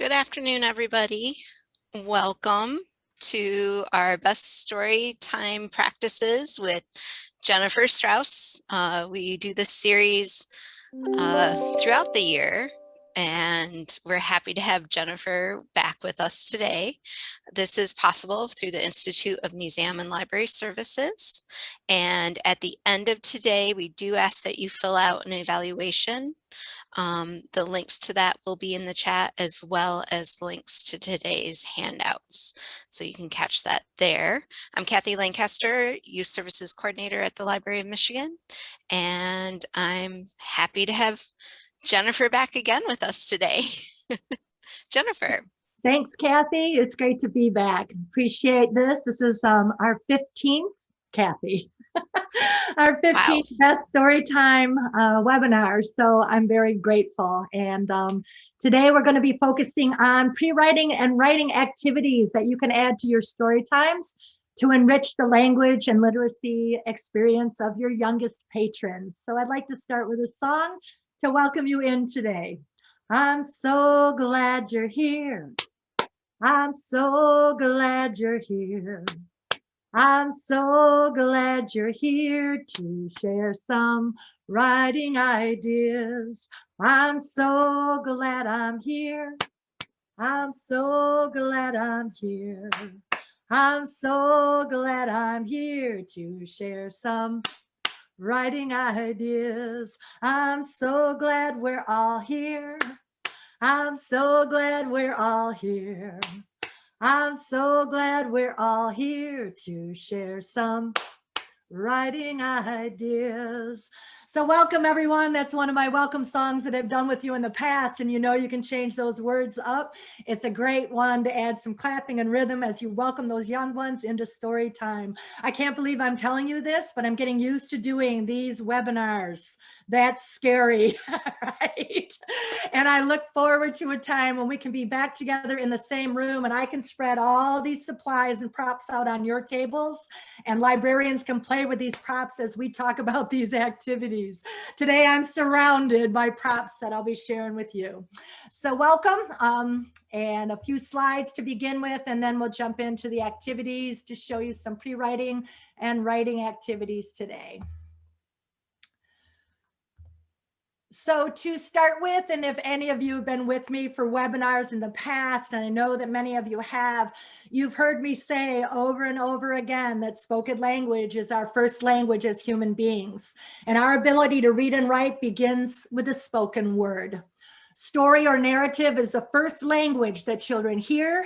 Good afternoon, everybody. Welcome to our best story time practices with Jennifer Strauss. We do this series throughout the year, and we're happy to have Jennifer back with us today. This is possible through the Institute of Museum and Library Services. And at the end of today, we do ask that you fill out an evaluation. The links to that will be in the chat, as well as links to today's handouts. So you can catch that there. I'm Kathy Lancaster, Youth Services Coordinator at the Library of Michigan, and I'm happy to have Jennifer back again with us today. Jennifer. Thanks, Kathy. It's great to be back. Appreciate this. This is our 15th, Kathy. Our 15th Wow. Best Storytime webinar. So I'm very grateful. And today we're going to be focusing on pre-writing and writing activities that you can add to your story times to enrich the language and literacy experience of your youngest patrons. So I'd like to start with a song to welcome you in today. I'm so glad you're here. I'm so glad you're here. I'm so glad you're here to share some writing ideas. I'm so glad I'm here. I'm so glad I'm here. I'm so glad I'm here to share some writing ideas. I'm so glad we're all here. I'm so glad we're all here. I'm so glad we're all here to share some writing ideas. So welcome, everyone. That's one of my welcome songs that I've done with you in the past, and you know you can change those words up. It's a great one to add some clapping and rhythm as you welcome those young ones into story time. I can't believe I'm telling you this, but I'm getting used to doing these webinars. That's scary, right? And I look forward to a time when we can be back together in the same room and I can spread all these supplies and props out on your tables, and librarians can play with these props as we talk about these activities. Today, I'm surrounded by props that I'll be sharing with you. So welcome, and a few slides to begin with, and then we'll jump into the activities to show you some pre-writing and writing activities today. So to start with, and if any of you have been with me for webinars in the past, and I know that many of you have, you've heard me say over and over again that spoken language is our first language as human beings. And our ability to read and write begins with the spoken word. Story or narrative is the first language that children hear,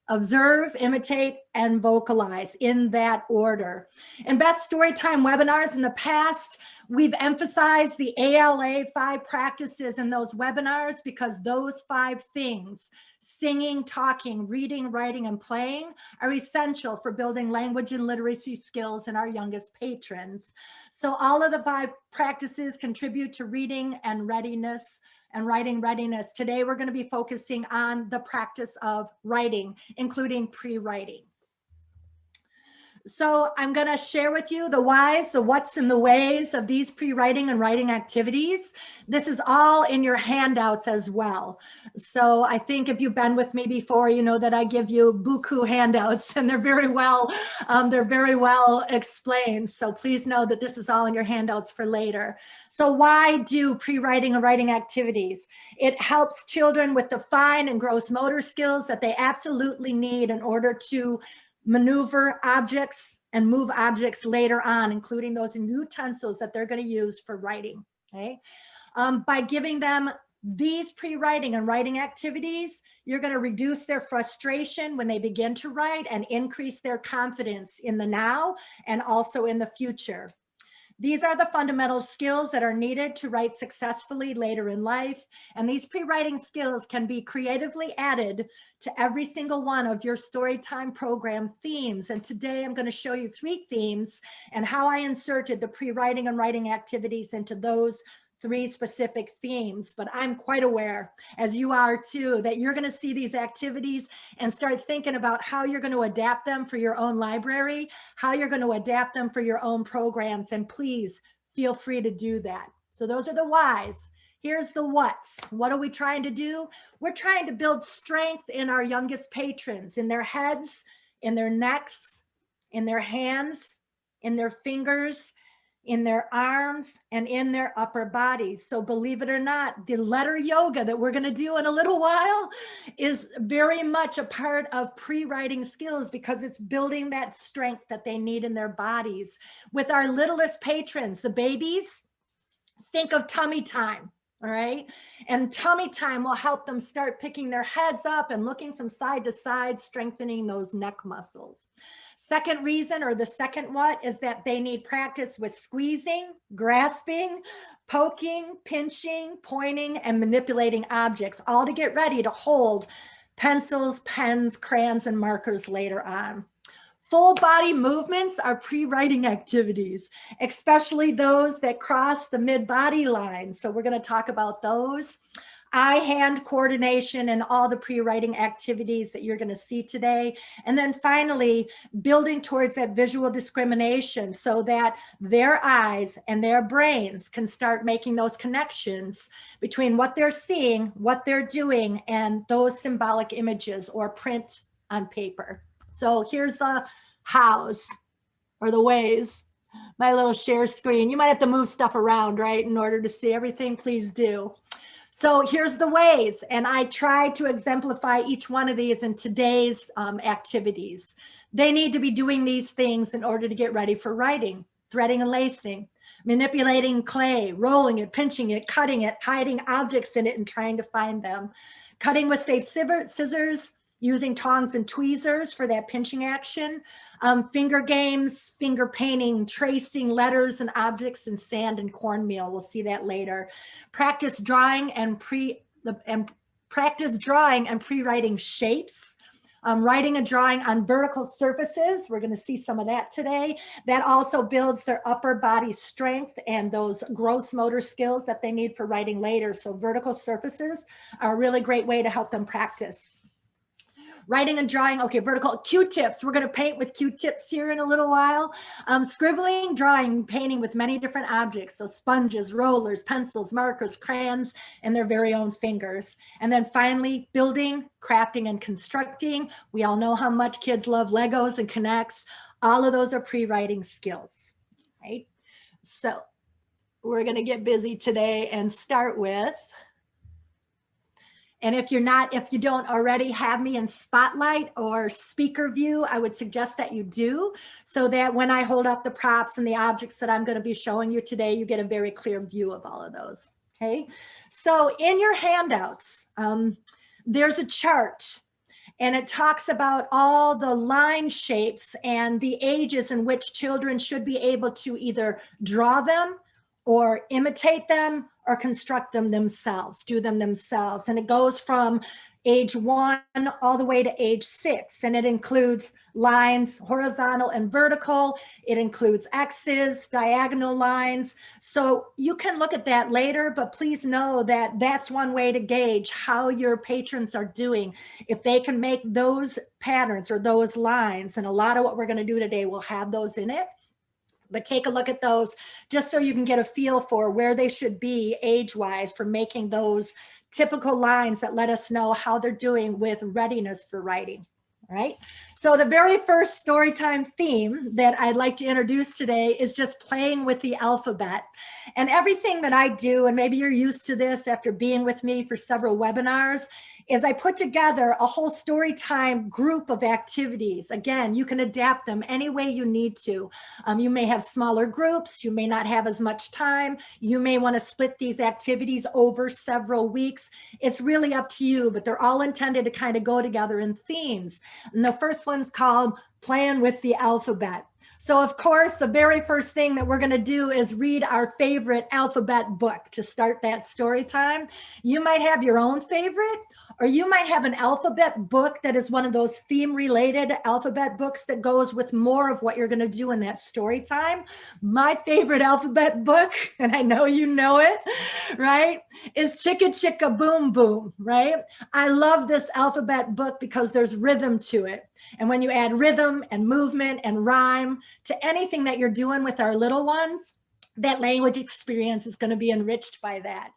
observe, imitate, and vocalize in that order. In Best Storytime webinars in the past, we've emphasized the ALA 5 practices in those webinars because those 5 things, singing, talking, reading, writing, and playing, are essential for building language and literacy skills in our youngest patrons. So all of the 5 practices contribute to reading and readiness and writing readiness. Today, we're going to be focusing on the practice of writing, including pre-writing. So I'm going to share with you the whys, the whats, and the ways of these pre-writing and writing activities. This is all in your handouts as well. So I think if you've been with me before, you know that I give you buku handouts, and they're very well explained. So please know that this is all in your handouts for later. So why do pre-writing and writing activities? It helps children with the fine and gross motor skills that they absolutely need in order to maneuver objects and move objects later on, including those utensils that they're going to use for writing. Okay, by giving them these pre-writing and writing activities, you're going to reduce their frustration when they begin to write and increase their confidence in the now and also in the future. These are the fundamental skills that are needed to write successfully later in life. And these pre-writing skills can be creatively added to every single one of your Storytime program themes. And today I'm going to show you 3 themes and how I inserted the pre-writing and writing activities into those 3 specific themes. But I'm quite aware, as you are too, that you're going to see these activities and start thinking about how you're going to adapt them for your own library, how you're going to adapt them for your own programs. And please feel free to do that. So those are the whys. Here's the what's. What are we trying to do? We're trying to build strength in our youngest patrons, in their heads, in their necks, in their hands, in their fingers, in their arms, and in their upper bodies. So believe it or not, the letter yoga that we're going to do in a little while is very much a part of pre-writing skills because it's building that strength that they need in their bodies. With our littlest patrons, the babies, think of tummy time. All right. And tummy time will help them start picking their heads up and looking from side to side, strengthening those neck muscles. Second reason, or the second what, is that they need practice with squeezing, grasping, poking, pinching, pointing, and manipulating objects, all to get ready to hold pencils, pens, crayons, and markers later on. Full body movements are pre-writing activities, especially those that cross the mid-body line. So we're going to talk about those. Eye-hand coordination and all the pre-writing activities that you're going to see today. And then finally, building towards that visual discrimination so that their eyes and their brains can start making those connections between what they're seeing, what they're doing, and those symbolic images or print on paper. So here's the hows or the ways, my little share screen. You might have to move stuff around, right, in order to see everything. Please do. So here's the ways, and I try to exemplify each one of these in today's activities. They need to be doing these things in order to get ready for writing: threading and lacing, manipulating clay, rolling it, pinching it, cutting it, hiding objects in it and trying to find them, cutting with safe scissors, using tongs and tweezers for that pinching action, finger games, finger painting, tracing letters and objects in sand and cornmeal. We'll see that later. Practice drawing and pre-writing shapes. Writing and drawing on vertical surfaces. We're going to see some of that today. That also builds their upper body strength and those gross motor skills that they need for writing later. So vertical surfaces are a really great way to help them practice. Writing and drawing, okay, vertical Q-tips. We're going to paint with Q-tips here in a little while. Scribbling, drawing, painting with many different objects. So sponges, rollers, pencils, markers, crayons, and their very own fingers. And then finally, building, crafting, and constructing. We all know how much kids love Legos and Connects. All of those are pre-writing skills, right? So we're going to get busy today and start with, and if you don't already have me in spotlight or speaker view, I would suggest that you do, so that when I hold up the props and the objects that I'm going to be showing you today, you get a very clear view of all of those. Okay. So in your handouts, there's a chart, and it talks about all the line shapes and the ages in which children should be able to either draw them or imitate them or construct them themselves, do them themselves. And it goes from age 1 all the way to age 6. And it includes lines, horizontal and vertical. It includes X's, diagonal lines. So you can look at that later, but please know that that's one way to gauge how your patrons are doing. If they can make those patterns or those lines, and a lot of what we're going to do today will have those in it. But take a look at those just so you can get a feel for where they should be age-wise for making those typical lines that let us know how they're doing with readiness for writing. All right. So the very first story time theme that I'd like to introduce today is just playing with the alphabet. And everything that I do, and maybe you're used to this after being with me for several webinars, is I put together a whole story time group of activities. Again, you can adapt them any way you need to. You may have smaller groups. You may not have as much time. You may want to split these activities over several weeks. It's really up to you, but they're all intended to kind of go together in themes. And the first one's called Playing with the Alphabet. So of course, the very first thing that we're going to do is read our favorite alphabet book to start that story time. You might have your own favorite, or you might have an alphabet book that is one of those theme related alphabet books that goes with more of what you're going to do in that story time. My favorite alphabet book, and I know you know it, right, is Chicka Chicka Boom Boom, right? I love this alphabet book because there's rhythm to it. And when you add rhythm and movement and rhyme to anything that you're doing with our little ones, that language experience is going to be enriched by that.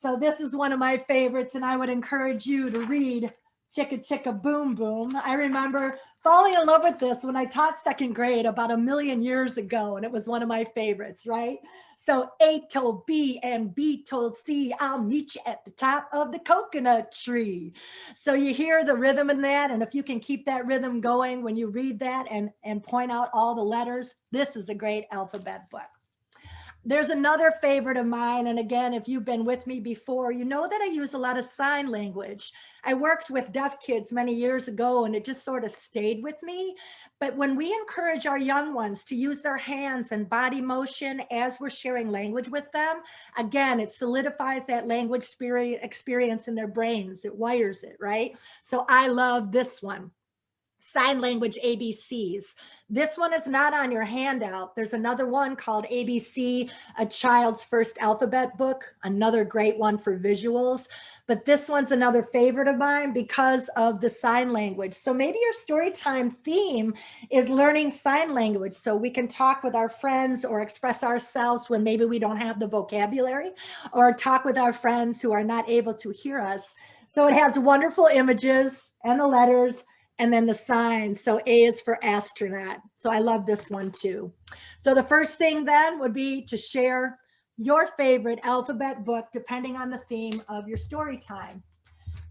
So this is one of my favorites, and I would encourage you to read Chicka Chicka Boom Boom. I remember falling in love with this when I taught second grade about a million years ago, and it was one of my favorites, right? So A told B and B told C, I'll meet you at the top of the coconut tree. So you hear the rhythm in that, and if you can keep that rhythm going when you read that and point out all the letters, this is a great alphabet book. There's another favorite of mine. And again, if you've been with me before, you know that I use a lot of sign language. I worked with deaf kids many years ago, and it just sort of stayed with me. But when we encourage our young ones to use their hands and body motion as we're sharing language with them, again, it solidifies that language experience in their brains. It wires it, right? So I love this one. Sign language ABCs. This one is not on your handout. There's another one called ABC, A Child's First Alphabet Book, another great one for visuals. But this one's another favorite of mine because of the sign language. So maybe your story time theme is learning sign language so we can talk with our friends or express ourselves when maybe we don't have the vocabulary, or talk with our friends who are not able to hear us. So it has wonderful images and the letters, and then the signs. So A is for astronaut. So I love this one too. So the first thing then would be to share your favorite alphabet book, depending on the theme of your story time.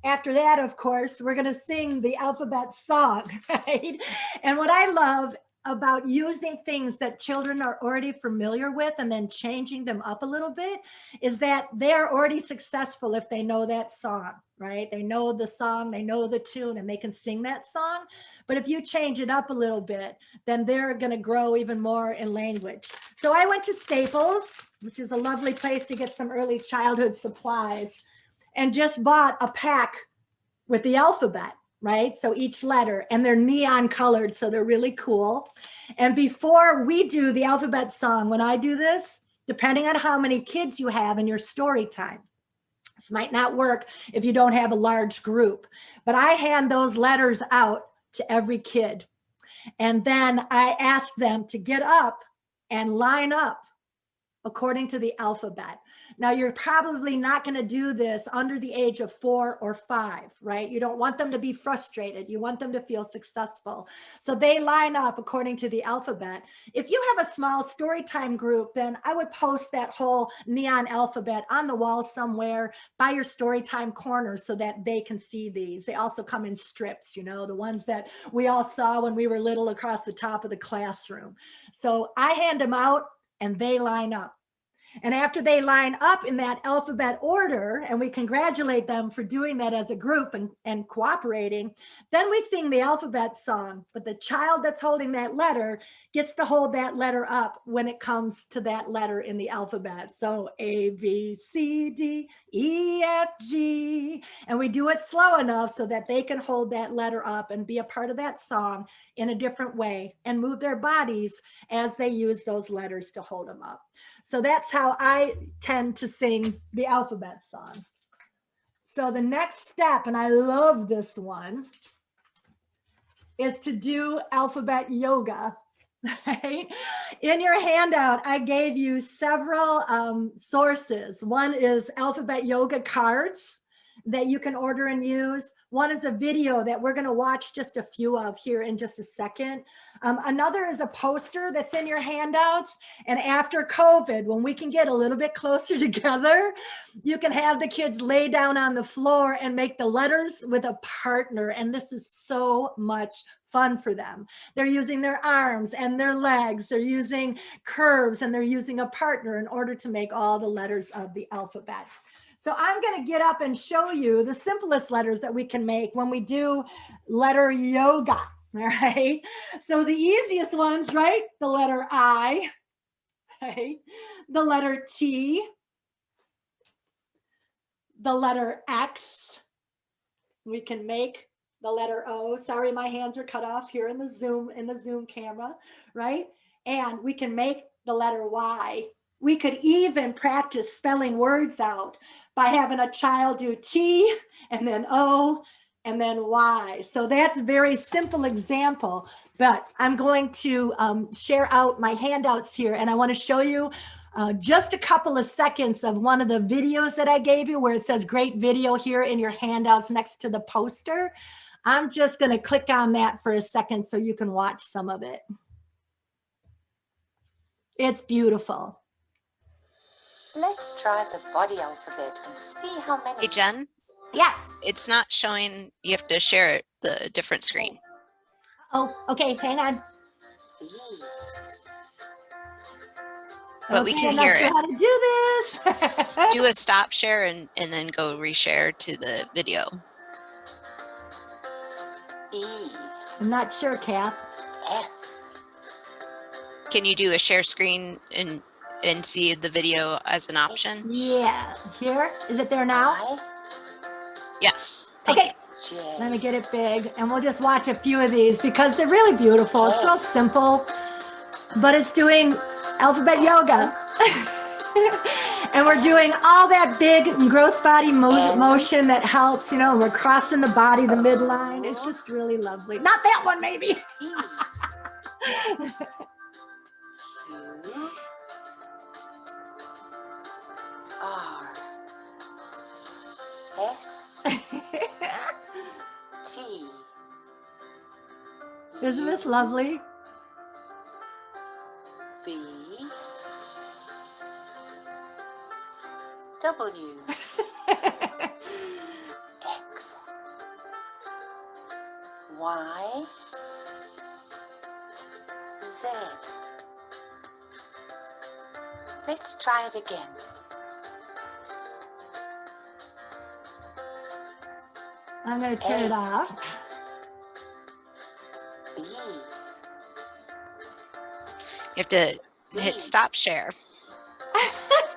After that, of course, we're going to sing the alphabet song, right? And what I love about using things that children are already familiar with and then changing them up a little bit is that they're already successful if they know that song, right? They know the song, they know the tune, and they can sing that song. But if you change it up a little bit, then they're going to grow even more in language. So I went to Staples, which is a lovely place to get some early childhood supplies, and just bought a pack with the alphabet, right? So each letter, and they're neon colored, so they're really cool. And before we do the alphabet song, when I do this, depending on how many kids you have in your story time, this might not work if you don't have a large group, but I hand those letters out to every kid. And then I ask them to get up and line up according to the alphabet. Now, you're probably not going to do this under the age of 4 or 5, right? You don't want them to be frustrated. You want them to feel successful. So they line up according to the alphabet. If you have a small story time group, then I would post that whole neon alphabet on the wall somewhere by your story time corner so that they can see these. They also come in strips, you know, the ones that we all saw when we were little across the top of the classroom. So I hand them out and they line up. And after they line up in that alphabet order, and we congratulate them for doing that as a group and cooperating, then we sing the alphabet song. But the child that's holding that letter gets to hold that letter up when it comes to that letter in the alphabet. So A, B, C, D, E, F, G. And we do it slow enough so that they can hold that letter up and be a part of that song in a different way and move their bodies as they use those letters to hold them up. So that's how I tend to sing the alphabet song. So the next step, and I love this one, is to do alphabet yoga. Right? In your handout, I gave you several sources. One is alphabet yoga cards that you can order and use. One is a video that we're going to watch just a few of here in just a second. Another is a poster that's in your handouts. And after COVID, when we can get a little bit closer together, you can have the kids lay down on the floor and make the letters with a partner. And this is so much fun for them. They're using their arms and their legs. They're using curves and they're using a partner in order to make all the letters of the alphabet. So I'm going to get up and show you the simplest letters that we can make when we do letter yoga. All right. So the easiest ones, right? The letter I, right? The letter T, the letter X. We can make the letter O. Sorry, my hands are cut off here in the Zoom camera, right? And we can make the letter Y. We could even practice spelling words out by having a child do T and then O and then Y. So that's a very simple example, but I'm going to share out my handouts here and I want to show you just a couple of seconds of one of the videos that I gave you where it says great video here in your handouts next to the poster. I'm just going to click on that for a second so you can watch some of it. It's beautiful. Let's try the body alphabet and see how many. Hey, Jen, Yes. it's not showing. You have to share the different screen. Oh, okay. Hang on. B. But we can hear I'm not sure how to do this. Do a stop share and then go reshare to the video. E. I'm not sure, Kath. F. Can you do a share screen and see the video as an option? Yeah. Here. Is it there now? I. Yes. Okay. J. Let me get it big and we'll just watch a few of these because they're really beautiful. It's real simple, but it's doing alphabet yoga. And we're doing all that big and gross body motion that helps, you know, we're crossing the body, the midline. It's just really lovely. Not that one, maybe. E. Q. R. S. T. Isn't this lovely? B. W. X. Y. Z. Let's try it again. I'm going to turn it off. B. You have to hit stop share.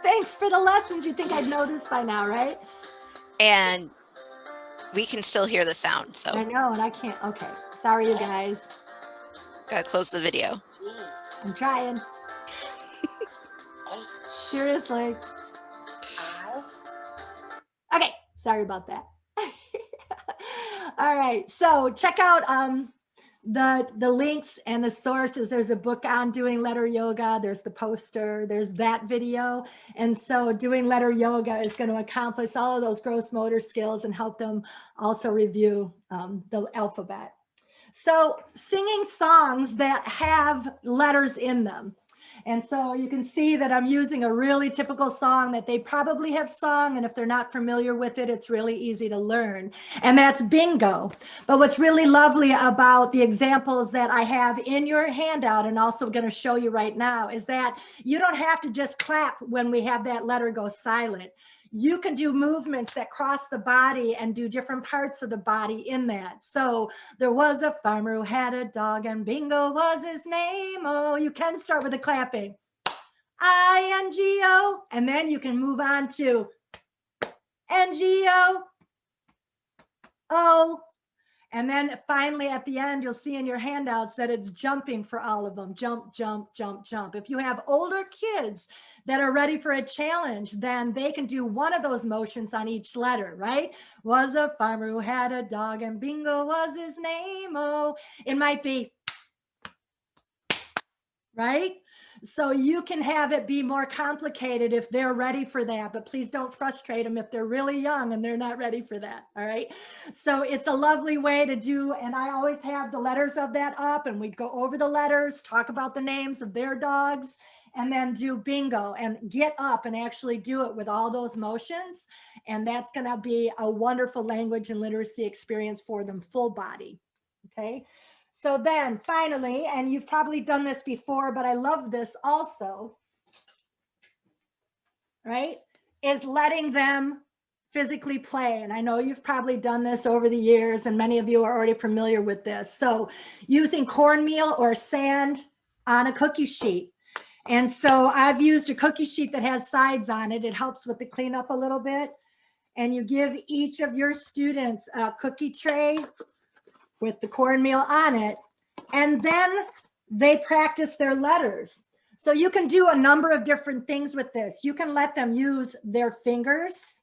Thanks for the lessons. You think I'd know this by now, right? And we can still hear the sound. I So know, and I can't. Okay. Sorry, you guys. gotta close the video. G. I'm trying. H. Seriously. I. Okay. Sorry about that. All right. So check out the links and the sources. There's a book on doing letter yoga. There's the poster. There's that video. And so doing letter yoga is going to accomplish all of those gross motor skills and help them also review the alphabet. So singing songs that have letters in them. And so you can see that I'm using a really typical song that they probably have sung. And if they're not familiar with it, it's really easy to learn. And that's bingo. But what's really lovely about the examples that I have in your handout and also going to show you right now is that you don't have to just clap when we have that letter go silent. You can do movements that cross the body and do different parts of the body in that. So there was a farmer who had a dog and Bingo was his name. Oh, you can start with the clapping. I-N-G-O. And then you can move on to N-G-O. O. And then finally at the end, you'll see in your handouts that it's jumping for all of them. Jump, jump, jump, jump. If you have older kids that are ready for a challenge, then they can do one of those motions on each letter, right? Was a farmer who had a dog and Bingo was his name. Oh, it might be, right? So you can have it be more complicated if they're ready for that, but please don't frustrate them if they're really young and they're not ready for that, all right? So it's a lovely way to do, and I always have the letters of that up and we go over the letters, talk about the names of their dogs, and then do bingo and get up and actually do it with all those motions. And that's gonna be a wonderful language and literacy experience for them, full body, okay? So then finally, and you've probably done this before, but I love this also, right, is letting them physically play. And I know you've probably done this over the years and many of you are already familiar with this. So using cornmeal or sand on a cookie sheet. And so I've used a cookie sheet that has sides on it. It helps with the cleanup a little bit. And you give each of your students a cookie tray with the cornmeal on it, and then they practice their letters. So you can do a number of different things with this. You can let them use their fingers.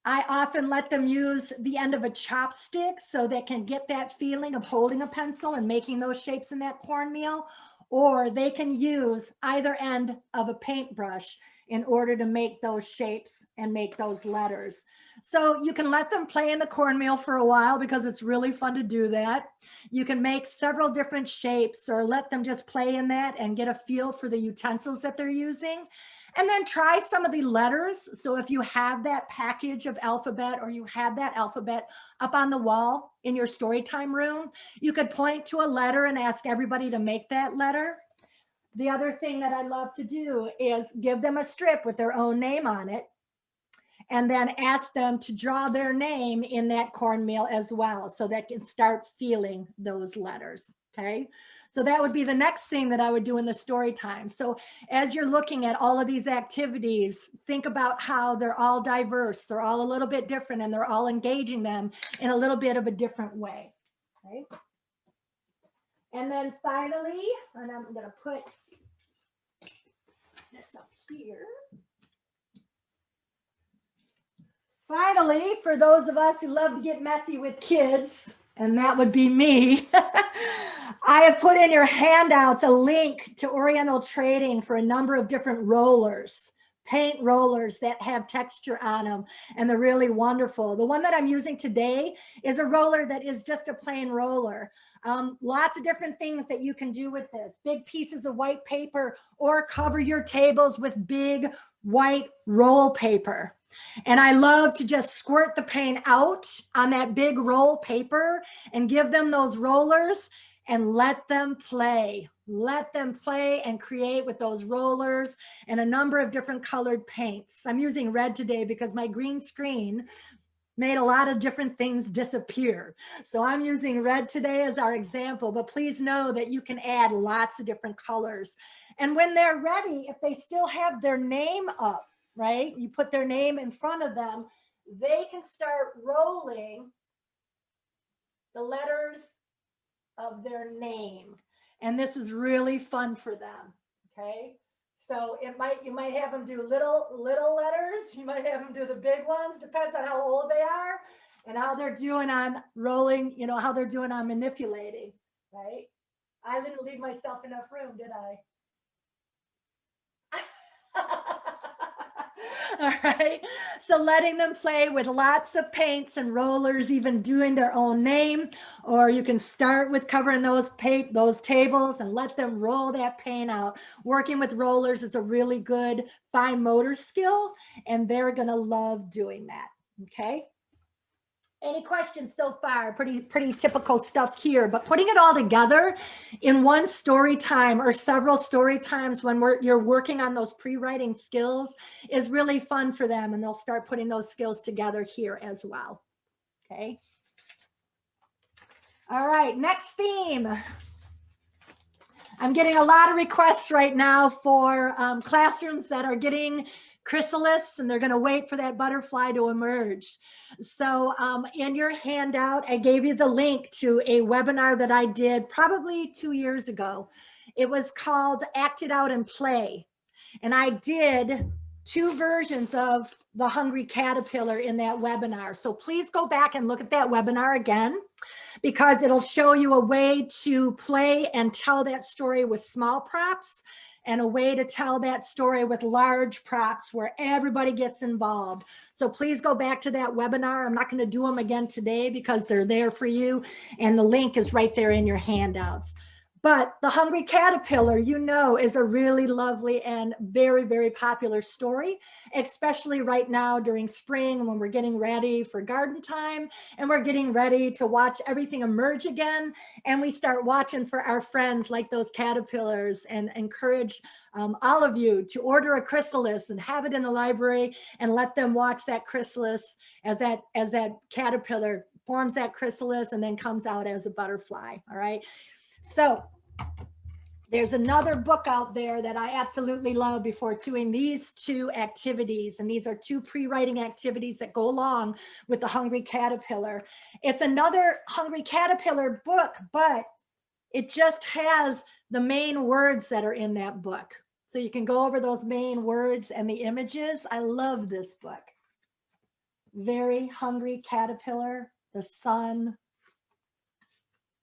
I often let them use the end of a chopstick so they can get that feeling of holding a pencil and making those shapes in that cornmeal. or they can use either end of a paintbrush in order to make those shapes and make those letters. So you can let them play in the cornmeal for a while because it's really fun to do that. You can make several different shapes or let them just play in that and get a feel for the utensils that they're using. And then try some of the letters. So if you have that package of alphabet or you have that alphabet up on the wall in your story time room, you could point to a letter and ask everybody to make that letter. The other thing that I love to do is give them a strip with their own name on it and then ask them to draw their name in that cornmeal as well, so they can start feeling those letters, okay? So that would be the next thing that I would do in the story time. So as you're looking at all of these activities, think about how they're all diverse, they're all a little bit different, and they're all engaging them in a little bit of a different way, okay? And then finally, and I'm gonna put this up here. Finally, for those of us who love to get messy with kids, and that would be me, I have put in your handouts a link to Oriental Trading for a number of different rollers, paint rollers that have texture on them, and they're really wonderful. The one that I'm using today is a roller that is just a plain roller. Lots of different things that you can do with this. Big pieces of white paper, or cover your tables with big white roll paper. And I love to just squirt the paint out on that big roll paper and give them those rollers and let them play. Let them play and create with those rollers and a number of different colored paints. I'm using red today because my green screen made a lot of different things disappear. So I'm using red today as our example, but please know that you can add lots of different colors. And when they're ready, if they still have their name up, right? You put their name in front of them, they can start rolling the letters of their name. And this is really fun for them, okay? So you might have them do little letters. You might have them do the big ones, depends on how old they are and how they're doing on rolling, you know, how they're doing on manipulating, right? I didn't leave myself enough room, did I? All right, so letting them play with lots of paints and rollers, even doing their own name, or you can start with covering those tables and let them roll that paint out. Working with rollers is a really good fine motor skill, and they're gonna love doing that, okay? Any questions so far? Pretty typical stuff here, but putting it all together in one story time or several story times when you're working on those pre-writing skills is really fun for them, and they'll start putting those skills together here as well. Okay. All right, next theme. I'm getting a lot of requests right now for classrooms that are getting chrysalis, and they're going to wait for that butterfly to emerge. So in your handout, I gave you the link to a webinar that I did probably 2 years ago. It was called Act It Out and Play. And I did 2 versions of the Hungry Caterpillar in that webinar. So please go back and look at that webinar again, because it'll show you a way to play and tell that story with small props, and a way to tell that story with large props where everybody gets involved. So please go back to that webinar. I'm not going to do them again today because they're there for you, and the link is right there in your handouts. But the Hungry Caterpillar, you know, is a really lovely and very, very popular story, especially right now during spring when we're getting ready for garden time and we're getting ready to watch everything emerge again. And we start watching for our friends like those caterpillars, and encourage all of you to order a chrysalis and have it in the library and let them watch that chrysalis as that caterpillar forms that chrysalis and then comes out as a butterfly. All right. So there's another book out there that I absolutely love before doing these 2 activities. And these are 2 pre-writing activities that go along with the Hungry Caterpillar. It's another Hungry Caterpillar book, but it just has the main words that are in that book. So you can go over those main words and the images. I love this book. Very Hungry Caterpillar, the sun,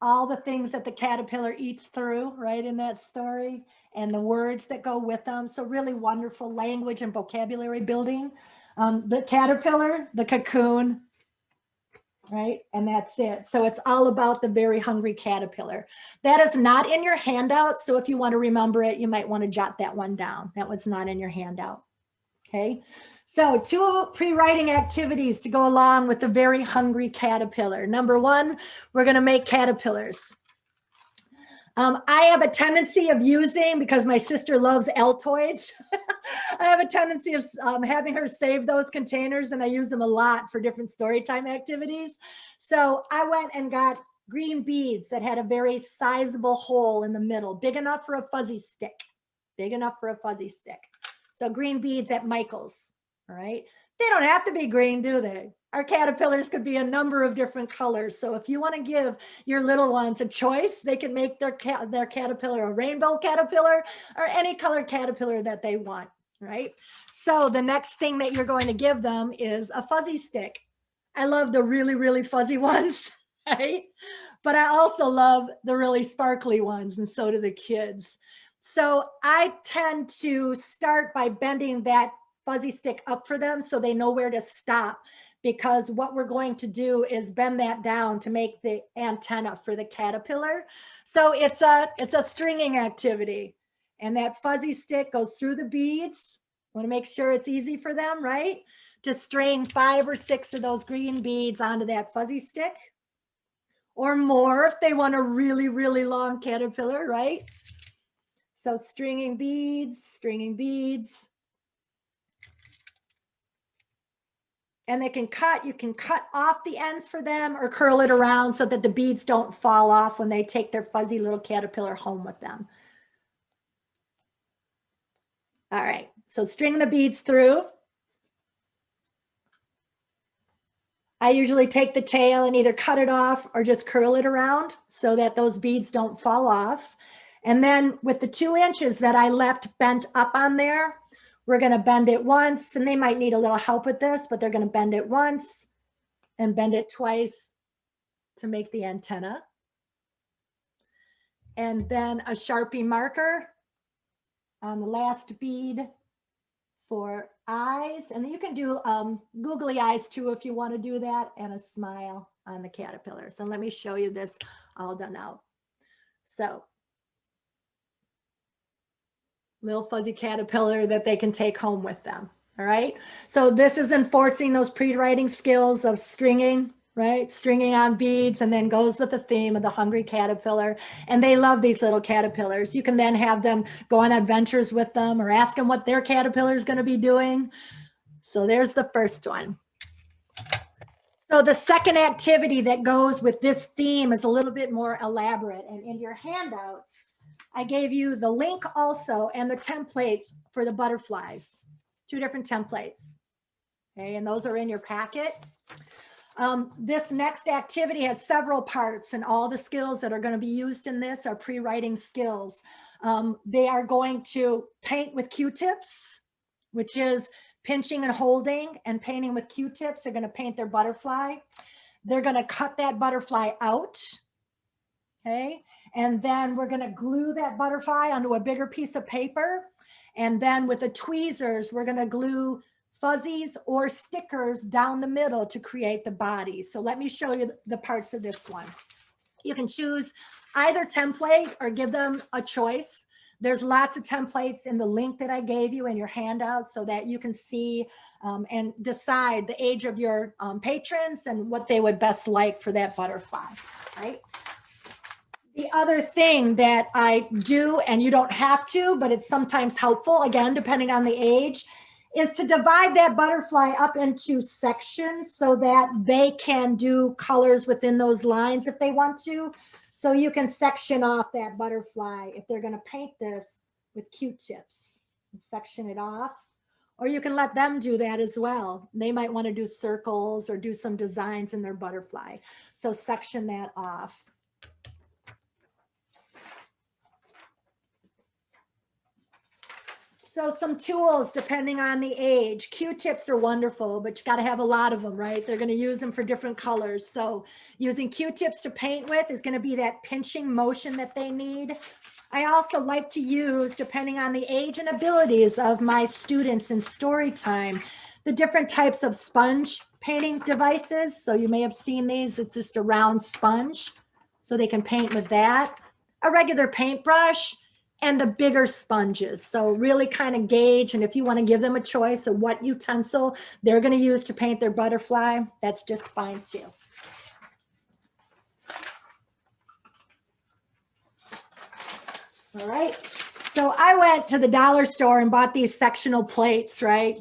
all the things that the caterpillar eats through, right, in that story, and the words that go with them. So really wonderful language and vocabulary building. The caterpillar, the cocoon, right? And that's it. So it's all about the very hungry caterpillar. That is not in your handout. So if you want to remember it, you might want to jot that one down. That one's not in your handout. Okay. So 2 pre-writing activities to go along with the very hungry caterpillar. Number 1, we're going to make caterpillars. I have a tendency of using, because my sister loves Altoids, I have a tendency of having her save those containers, and I use them a lot for different story time activities. So I went and got green beads that had a very sizable hole in the middle, big enough for a fuzzy stick, big enough for a fuzzy stick. So green beads at Michael's, all right? They don't have to be green, do they? Our caterpillars could be a number of different colors. So if you want to give your little ones a choice, they can make their caterpillar a rainbow caterpillar or any color caterpillar that they want, right? So the next thing that you're going to give them is a fuzzy stick. I love the really, really fuzzy ones, right? But I also love the really sparkly ones, and so do the kids. So I tend to start by bending that fuzzy stick up for them so they know where to stop, because what we're going to do is bend that down to make the antenna for the caterpillar. So it's a stringing activity, and that fuzzy stick goes through the beads. Want to make sure it's easy for them, right? To string 5 or 6 of those green beads onto that fuzzy stick, or more if they want a really, really long caterpillar, right? So stringing beads, stringing beads. And they can cut, you can cut off the ends for them or curl it around so that the beads don't fall off when they take their fuzzy little caterpillar home with them. All right, so string the beads through. I usually take the tail and either cut it off or just curl it around so that those beads don't fall off. And then with the 2 inches that I left bent up on there, we're going to bend it once, and they might need a little help with this, but they're going to bend it once and bend it twice to make the antenna. And then a Sharpie marker on the last bead for eyes. And you can do googly eyes too if you want to do that, and a smile on the caterpillar. So let me show you this all done out. So little fuzzy caterpillar that they can take home with them. All right. So this is enforcing those pre-writing skills of stringing, right? Stringing on beads, and then goes with the theme of the hungry caterpillar. And they love these little caterpillars. You can then have them go on adventures with them or ask them what their caterpillar is going to be doing. So there's the first one. So the second activity that goes with this theme is a little bit more elaborate. And in your handouts, I gave you the link also and the templates for the butterflies, 2 different templates. Okay, and those are in your packet. This next activity has several parts, and all the skills that are going to be used in this are pre-writing skills. They are going to paint with Q-tips, which is pinching and holding and painting with Q-tips. They're going to paint their butterfly. They're going to cut that butterfly out. Okay. And then we're going to glue that butterfly onto a bigger piece of paper. And then with the tweezers, we're going to glue fuzzies or stickers down the middle to create the body. So let me show you the parts of this one. You can choose either template or give them a choice. There's lots of templates in the link that I gave you in your handout so that you can see and decide the age of your patrons and what they would best like for that butterfly, right? The other thing that I do, and you don't have to, but it's sometimes helpful, again, depending on the age, is to divide that butterfly up into sections so that they can do colors within those lines if they want to. So you can section off that butterfly if they're going to paint this with Q-tips and section it off. Or you can let them do that as well. They might want to do circles or do some designs in their butterfly. So section that off. So some tools depending on the age. Q-tips are wonderful, but you got to have a lot of them, right? They're going to use them for different colors. So using Q-tips to paint with is going to be that pinching motion that they need. I also like to use, depending on the age and abilities of my students in story time, the different types of sponge painting devices. So you may have seen these. It's just a round sponge. So they can paint with that. A regular paintbrush and the bigger sponges. So really kind of gauge. And if you want to give them a choice of what utensil they're going to use to paint their butterfly, that's just fine too. All right. So I went to the dollar store and bought these sectional plates, right?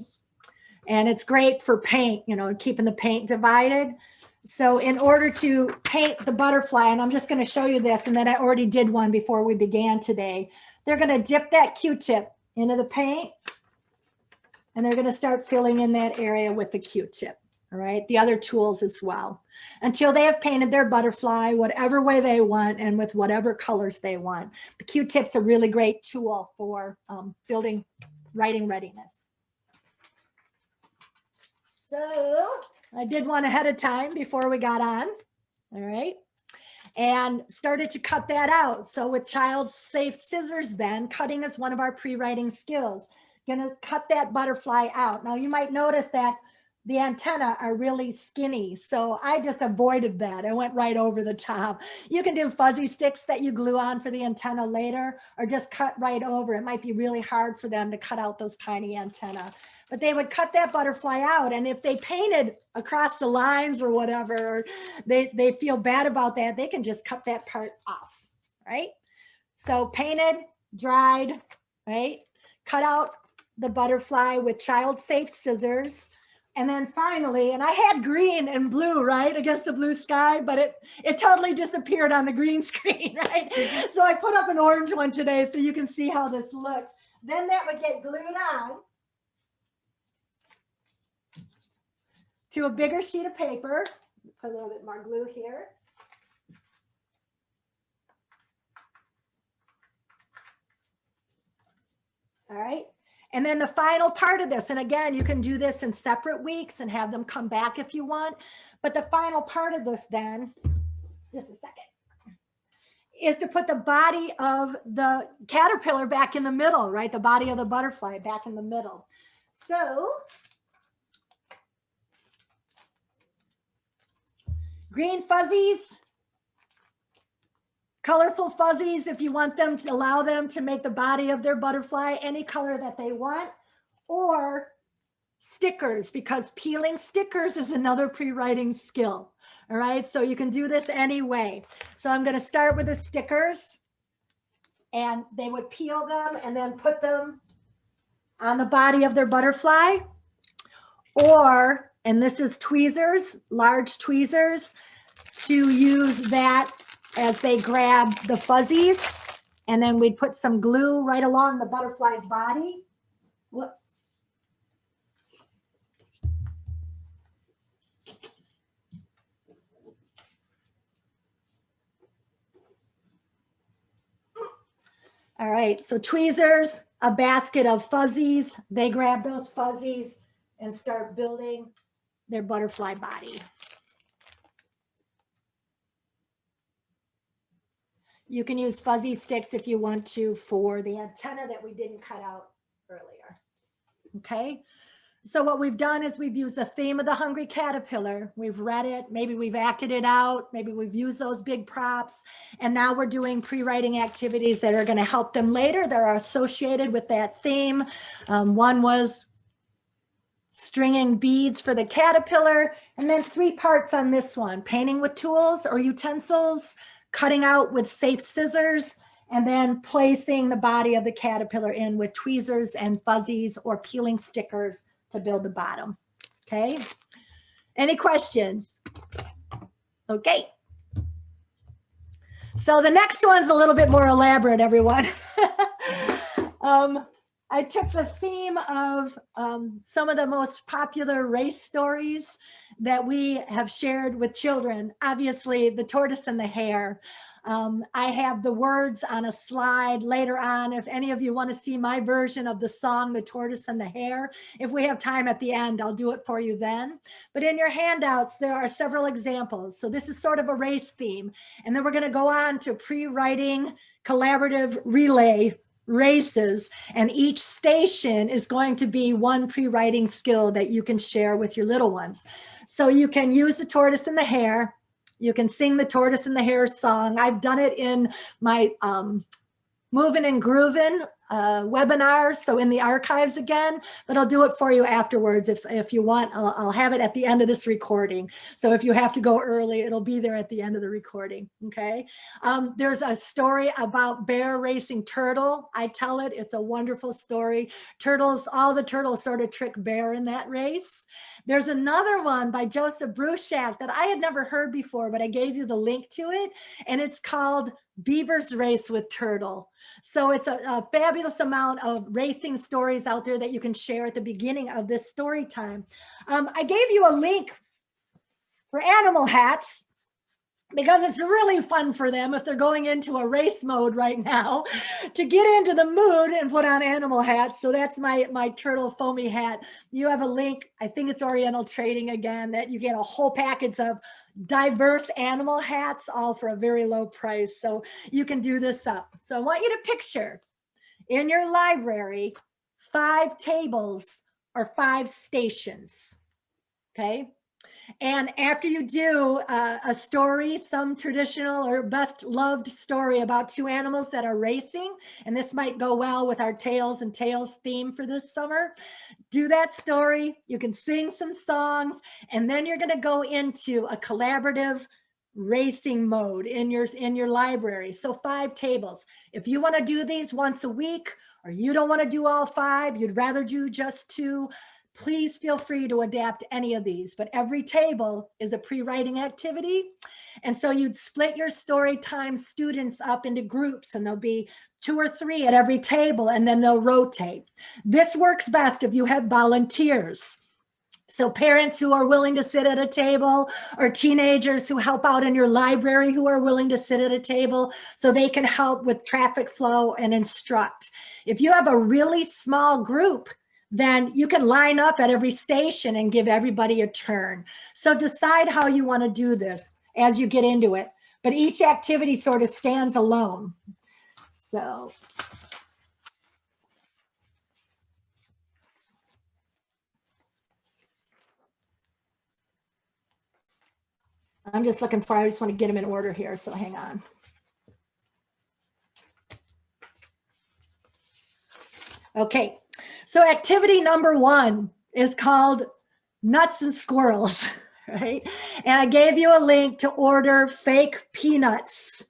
And it's great for paint, you know, keeping the paint divided. So in order to paint the butterfly, and I'm just going to show you this, and then I already did one before we began today. They're going to dip that Q-tip into the paint, and they're going to start filling in that area with the Q-tip. All right, the other tools as well, until they have painted their butterfly whatever way they want and with whatever colors they want. The Q-tip's a really great tool for building writing readiness. So I did one ahead of time before we got on, all right, and started to cut that out. So with child-safe scissors then, cutting is one of our pre-writing skills. Gonna cut that butterfly out. Now you might notice that the antennae are really skinny, so I just avoided that. I went right over the top. You can do fuzzy sticks that you glue on for the antenna later, or just cut right over. It might be really hard for them to cut out those tiny antennae. But they would cut that butterfly out, and if they painted across the lines or whatever, or they feel bad about that, they can just cut that part off, right? So painted, dried, right? Cut out the butterfly with child-safe scissors. And then finally, and I had green and blue, right, against the blue sky, but it totally disappeared on the green screen, right? So I put up an orange one today so you can see how this looks. Then that would get glued on to a bigger sheet of paper. Put a little bit more glue here. All right. And then the final part of this, and again, you can do this in separate weeks and have them come back if you want. But the final part of this then, just a second, is to put the body of the caterpillar back in the middle, right? The body of the butterfly back in the middle. So green fuzzies, colorful fuzzies, if you want them to allow them to make the body of their butterfly any color that they want, or stickers, because peeling stickers is another pre-writing skill. All right, so you can do this any way. So I'm going to start with the stickers, and they would peel them and then put them on the body of their butterfly. Or, and this is tweezers, large tweezers, to use that as they grab the fuzzies, and then we'd put some glue right along the butterfly's body. Whoops. All right, so tweezers, a basket of fuzzies. They grab those fuzzies and start building their butterfly body. You can use fuzzy sticks if you want to for the antenna that we didn't cut out earlier. Okay, so what we've done is we've used the theme of the hungry caterpillar. We've read it, maybe we've acted it out, maybe we've used those big props, and now we're doing pre-writing activities that are going to help them later that are associated with that theme. One was stringing beads for the caterpillar, and then 3 parts on this one: painting with tools or utensils, cutting out with safe scissors, and then placing the body of the caterpillar in with tweezers and fuzzies or peeling stickers to build the bottom. Okay, any questions? Okay, so the next one's a little bit more elaborate, everyone. I took the theme of some of the most popular race stories that we have shared with children. Obviously, the tortoise and the hare. I have the words on a slide later on. If any of you want to see my version of the song, The Tortoise and the Hare, if we have time at the end, I'll do it for you then. But in your handouts, there are several examples. So this is sort of a race theme. And then we're going to go on to pre-writing collaborative relay races, and each station is going to be one pre-writing skill that you can share with your little ones. So you can use the tortoise and the hare. You can sing the tortoise and the hare song. I've done it in my Moving and Grooving webinar, so in the archives again, but I'll do it for you afterwards if you want. I'll have it at the end of this recording. So if you have to go early, it'll be there at the end of the recording, okay? There's a story about bear racing turtle. I tell it, it's a wonderful story. Turtles, all the turtles sort of trick bear in that race. There's another one by Joseph Bruchac that I had never heard before, but I gave you the link to it, and it's called Beaver's Race with Turtle. So it's a fabulous amount of racing stories out there that you can share at the beginning of this story time. I gave you a link for animal hats because it's really fun for them if they're going into a race mode right now to get into the mood and put on animal hats. So that's my turtle foamy hat. You have a link, I think it's Oriental Trading again, that you get a whole package of diverse animal hats, all for a very low price. So you can do this up. So I want you to picture in your library 5 tables or 5 stations, okay? And after you do a story, some traditional or best loved story about 2 animals that are racing, and this might go well with our Tails and Tales theme for this summer, do that story. You can sing some songs, and then you're going to go into a collaborative racing mode in your library. So 5 tables. If you want to do these once a week, or you don't want to do all 5, you'd rather do just 2, please feel free to adapt any of these, but every table is a pre-writing activity. And so you'd split your story time students up into groups, and there'll be 2 or 3 at every table, and then they'll rotate. This works best if you have volunteers. So parents who are willing to sit at a table, or teenagers who help out in your library who are willing to sit at a table so they can help with traffic flow and instruct. If you have a really small group, then you can line up at every station and give everybody a turn. So decide how you want to do this as you get into it. But each activity sort of stands alone. So I'm just looking for, I just want to get them in order here. So hang on. Okay. So activity number 1 is called Nuts and Squirrels, right? And I gave you a link to order fake peanuts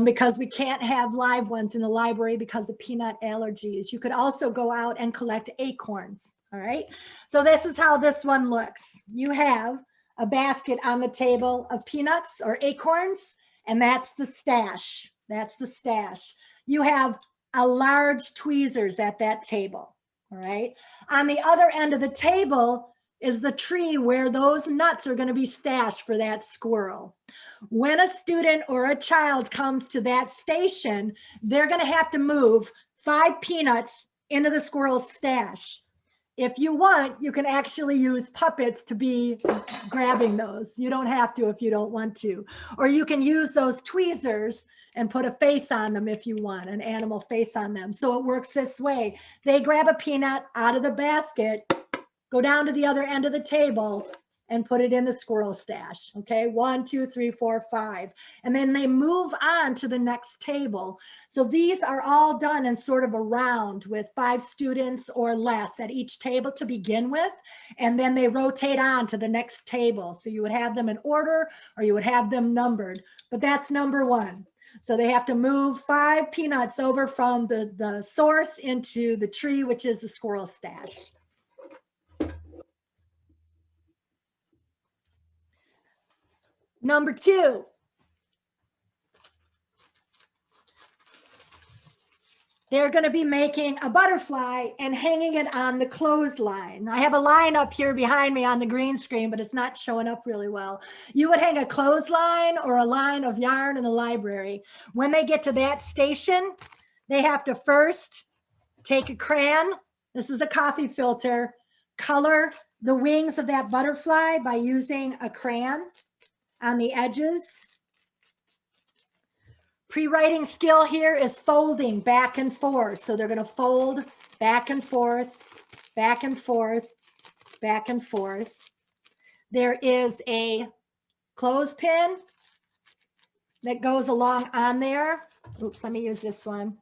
because we can't have live ones in the library because of peanut allergies. You could also go out and collect acorns, all right? So this is how this one looks. You have a basket on the table of peanuts or acorns, and that's the stash. That's the stash. You have a large tweezers at that table. All right. On the other end of the table is the tree where those nuts are going to be stashed for that squirrel. When a student or a child comes to that station, they're going to have to move 5 peanuts into the squirrel's stash. If you want, you can actually use puppets to be grabbing those. You don't have to if you don't want to. Or you can use those tweezers and put a face on them if you want, an animal face on them. So it works this way. They grab a peanut out of the basket, go down to the other end of the table, and put it in the squirrel stash. Okay, 1, 2, 3, 4, 5. And then they move on to the next table. So these are all done in sort of a round with 5 students or less at each table to begin with. And then they rotate on to the next table. So you would have them in order or you would have them numbered. But that's number 1. So they have to move 5 peanuts over from the source into the tree, which is the squirrel stash. Number 2. they're going to be making a butterfly and hanging it on the clothesline. I have a line up here behind me on the green screen, but it's not showing up really well. You would hang a clothesline or a line of yarn in the library. When they get to that station, they have to first take a crayon. This is a coffee filter. Color the wings of that butterfly by using a crayon on the edges. Pre-writing skill here is folding back and forth. So they're going to fold back and forth, back and forth, back and forth. There is a clothespin that goes along on there. Oops, let me use this one.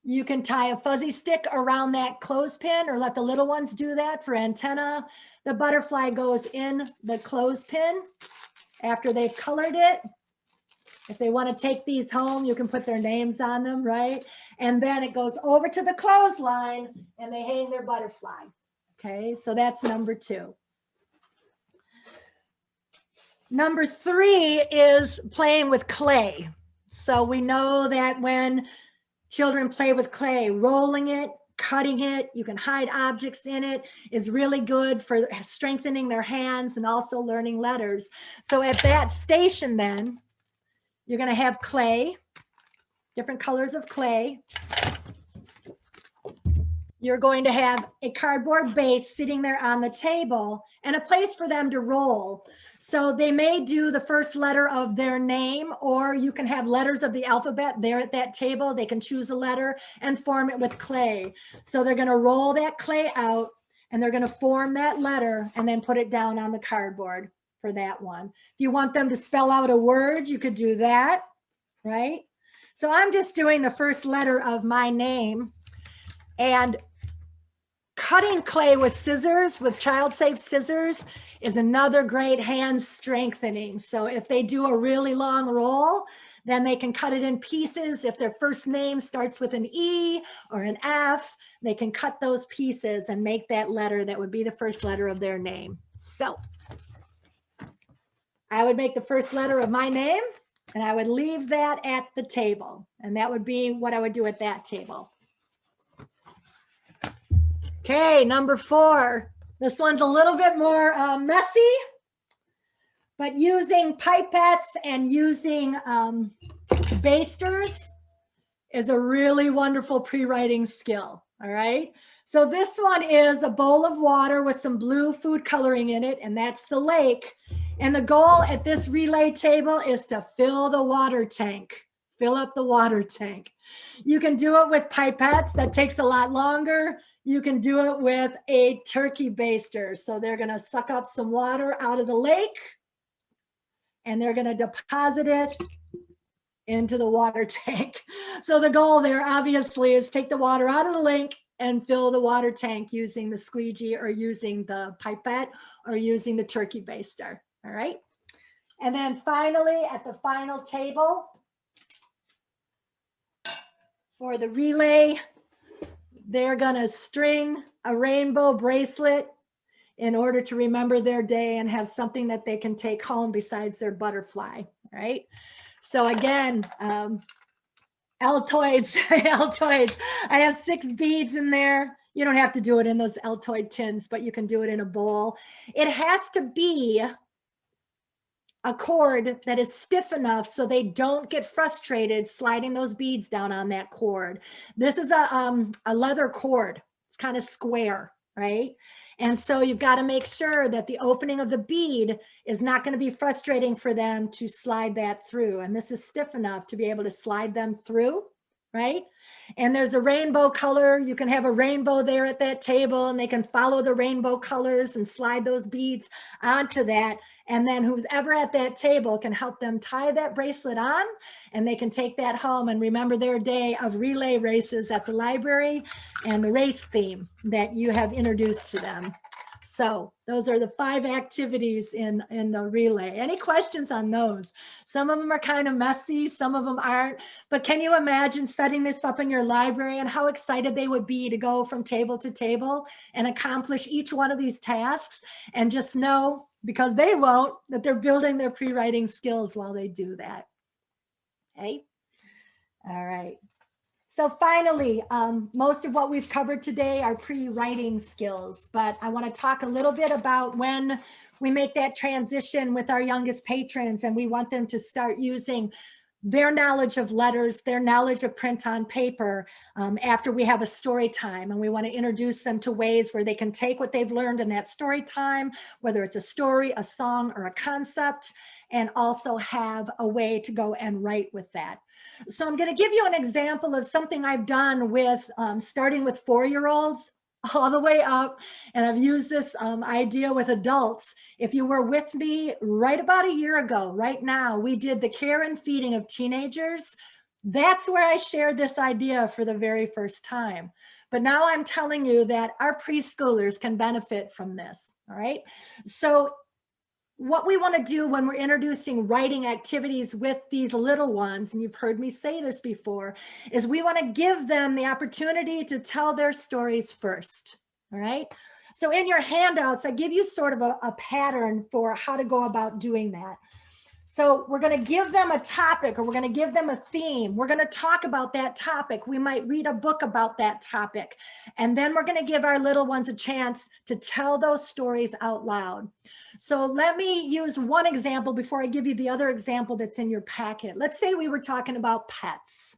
You can tie a fuzzy stick around that clothespin or let the little ones do that for antenna. The butterfly goes in the clothespin after they've colored it. If they want to take these home, you can put their names on them, right? And then it goes over to the clothesline and they hang their butterfly. Okay, so that's number 2. Number 3 is playing with clay. So we know that when children play with clay, rolling it, cutting it, you can hide objects in it, is really good for strengthening their hands and also learning letters. So at that station then, you're going to have clay, different colors of clay. You're going to have a cardboard base sitting there on the table and a place for them to roll. So they may do the first letter of their name, or you can have letters of the alphabet there at that table. They can choose a letter and form it with clay. So they're going to roll that clay out and they're going to form that letter and then put it down on the cardboard for that one. If you want them to spell out a word, you could do that, right? So I'm just doing the first letter of my name, and cutting clay with scissors, with child-safe scissors, is another great hand strengthening. So if they do a really long roll, then they can cut it in pieces. If their first name starts with an E or an F, they can cut those pieces and make that letter that would be the first letter of their name. So I would make the first letter of my name and I would leave that at the table. And that would be what I would do at that table. Okay, number 4. This one's a little bit more messy, but using pipettes and using basters is a really wonderful pre-writing skill, all right? So this one is a bowl of water with some blue food coloring in it, and that's the lake. And the goal at this relay table is to fill the water tank, fill up the water tank. You can do it with pipettes. That takes a lot longer. You can do it with a turkey baster. So they're going to suck up some water out of the lake and they're going to deposit it into the water tank. So the goal there obviously is take the water out of the lake and fill the water tank using the squeegee or using the pipette or using the turkey baster. All right. And then finally, at the final table for the relay, they're going to string a rainbow bracelet in order to remember their day and have something that they can take home besides their butterfly, right? So again, Altoids, Altoids. I have 6 beads in there. You don't have to do it in those Altoid tins, but you can do it in a bowl. It has to be a cord that is stiff enough so they don't get frustrated sliding those beads down on that cord. This is a leather cord. It's kind of square, right? And so you've got to make sure that the opening of the bead is not going to be frustrating for them to slide that through. And this is stiff enough to be able to slide them through, right? And there's a rainbow color. You can have a rainbow there at that table and they can follow the rainbow colors and slide those beads onto that. And then who's ever at that table can help them tie that bracelet on and they can take that home and remember their day of relay races at the library and the race theme that you have introduced to them. So those are the 5 activities in the relay. Any questions on those? Some of them are kind of messy, some of them aren't, but can you imagine setting this up in your library and how excited they would be to go from table to table and accomplish each one of these tasks and just know, because they won't, that they're building their pre-writing skills while they do that. Okay. All right. So finally, most of what we've covered today are pre-writing skills, but I want to talk a little bit about when we make that transition with our youngest patrons and we want them to start using their knowledge of letters, their knowledge of print on paper after we have a story time. And we want to introduce them to ways where they can take what they've learned in that story time, whether it's a story, a song, or a concept, and also have a way to go and write with that. So I'm going to give you an example of something I've done with starting with 4-year-olds all the way up. And I've used this idea with adults. If you were with me right about a year ago, right now, we did the care and feeding of teenagers. That's where I shared this idea for the very first time. But now I'm telling you that our preschoolers can benefit from this. All right. So what we want to do when we're introducing writing activities with these little ones, and you've heard me say this before, is we want to give them the opportunity to tell their stories first. All right. So in your handouts, I give you sort of a pattern for how to go about doing that. So we're going to give them a topic, or we're going to give them a theme. We're going to talk about that topic. We might read a book about that topic. And then we're going to give our little ones a chance to tell those stories out loud. So let me use one example before I give you the other example that's in your packet. Let's say we were talking about pets.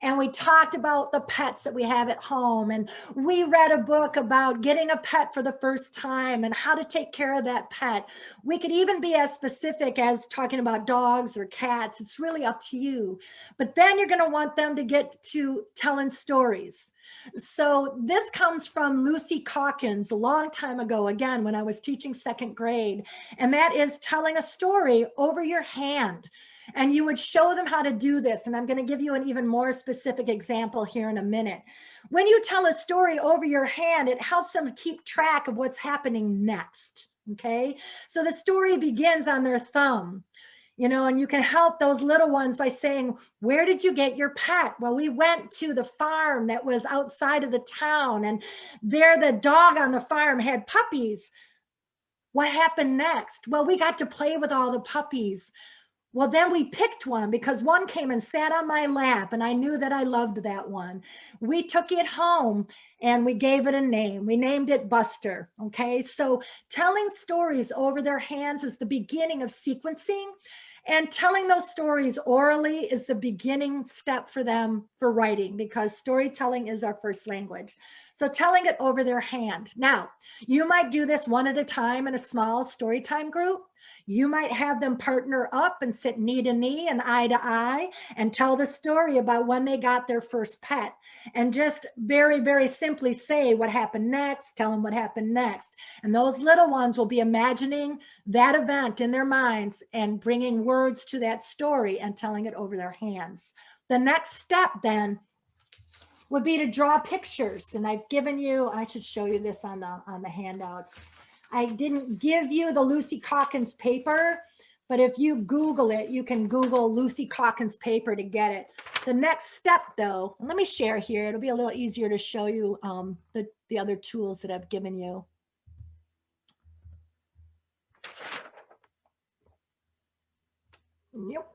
And we talked about the pets that we have at home. And we read a book about getting a pet for the first time and how to take care of that pet. We could even be as specific as talking about dogs or cats. It's really up to you. But then you're going to want them to get to telling stories. So this comes from Lucy Calkins a long time ago, again, when I was teaching 2nd grade. And that is telling a story over your hand. And you would show them how to do this. And I'm going to give you an even more specific example here in a minute. When you tell a story over your hand, it helps them keep track of what's happening next. Okay. So the story begins on their thumb, you know, and you can help those little ones by saying, where did you get your pet? Well, we went to the farm that was outside of the town, and there the dog on the farm had puppies. What happened next? Well, we got to play with all the puppies. Well, then we picked one because one came and sat on my lap and I knew that I loved that one. We took it home and we gave it a name. We named it Buster. Okay. So telling stories over their hands is the beginning of sequencing, and telling those stories orally is the beginning step for them for writing, because storytelling is our first language. So telling it over their hand. Now, you might do this one at a time in a small story time group. You might have them partner up and sit knee to knee and eye to eye and tell the story about when they got their first pet, and just very, very simply say what happened next, tell them what happened next. And those little ones will be imagining that event in their minds and bringing words to that story and telling it over their hands. The next step then would be to draw pictures. And I've given you, I should show you this on the handouts. I didn't give you the Lucy Calkins paper, but if you Google it, you can Google Lucy Calkins paper to get it. The next step though, let me share here. It'll be a little easier to show you the other tools that I've given you. Yep.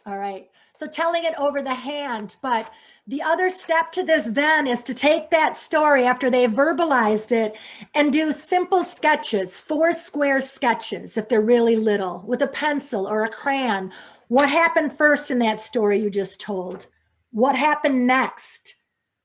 All right, so telling it over the hand, but the other step to this then is to take that story after they've verbalized it and do simple sketches, 4 square sketches if they're really little, with a pencil or a crayon. What happened first in that story you just told? What happened next?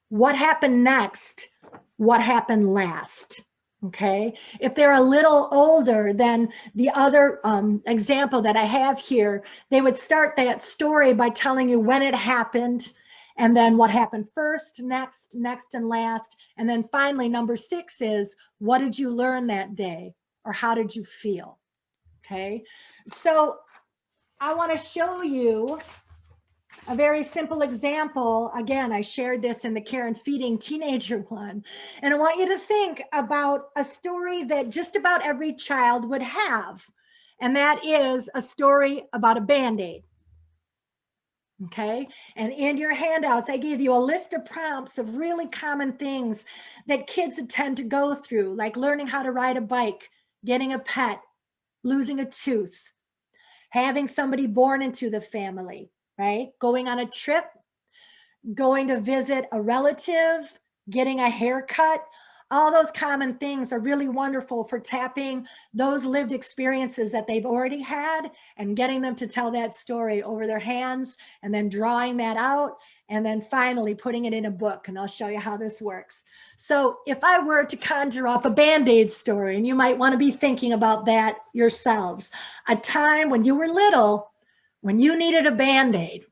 What happened next? What happened last? Okay, if they're a little older than the other example that I have here, they would start that story by telling you when it happened, and then what happened first, next, and last. And then finally, number 6 is, what did you learn that day? Or how did you feel? Okay, so I want to show you a very simple example. Again, I shared this in the care and feeding teenager one. And I want you to think about a story that just about every child would have. And that is a story about a Band-Aid. Okay. And in your handouts, I gave you a list of prompts of really common things that kids tend to go through, like learning how to ride a bike, getting a pet, losing a tooth, having somebody born into the family, right? Going on a trip, going to visit a relative, getting a haircut. All those common things are really wonderful for tapping those lived experiences that they've already had and getting them to tell that story over their hands and then drawing that out and then finally putting it in a book. And I'll show you how this works. So if I were to conjure up a Band-Aid story, and you might want to be thinking about that yourselves, a time when you were little, when you needed a Band-Aid.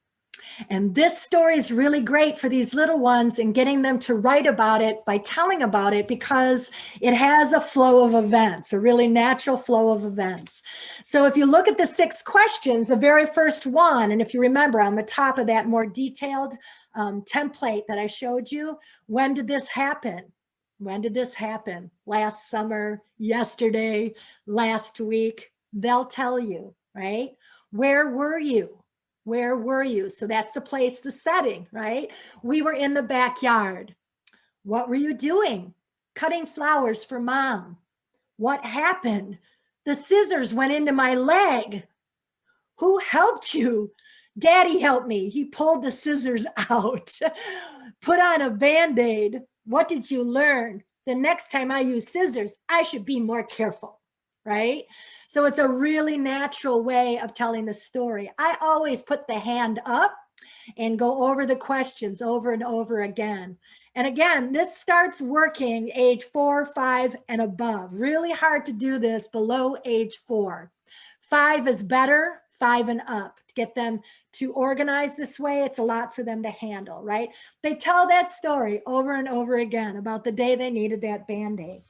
And this story is really great for these little ones and getting them to write about it by telling about it, because it has a flow of events, a really natural flow of events. So if you look at the 6 questions, the very first one, and if you remember on the top of that more detailed template that I showed you, when did this happen? When did this happen? Last summer, yesterday, last week? They'll tell you, right? Where were you? Where were you? So that's the place, the setting, right? We were in the backyard. What were you doing? Cutting flowers for mom. What happened? The scissors went into my leg. Who helped you? Daddy helped me. He pulled the scissors out. Put on a Band-Aid. What did you learn? The next time I use scissors, I should be more careful, right? So it's a really natural way of telling the story. I always put the hand up and go over the questions over and over again. And again, this starts working age 4, 5, and above. Really hard to do this below age 4. 5 is better, 5 and up. To get them to organize this way, it's a lot for them to handle, right? They tell that story over and over again about the day they needed that Band-Aid.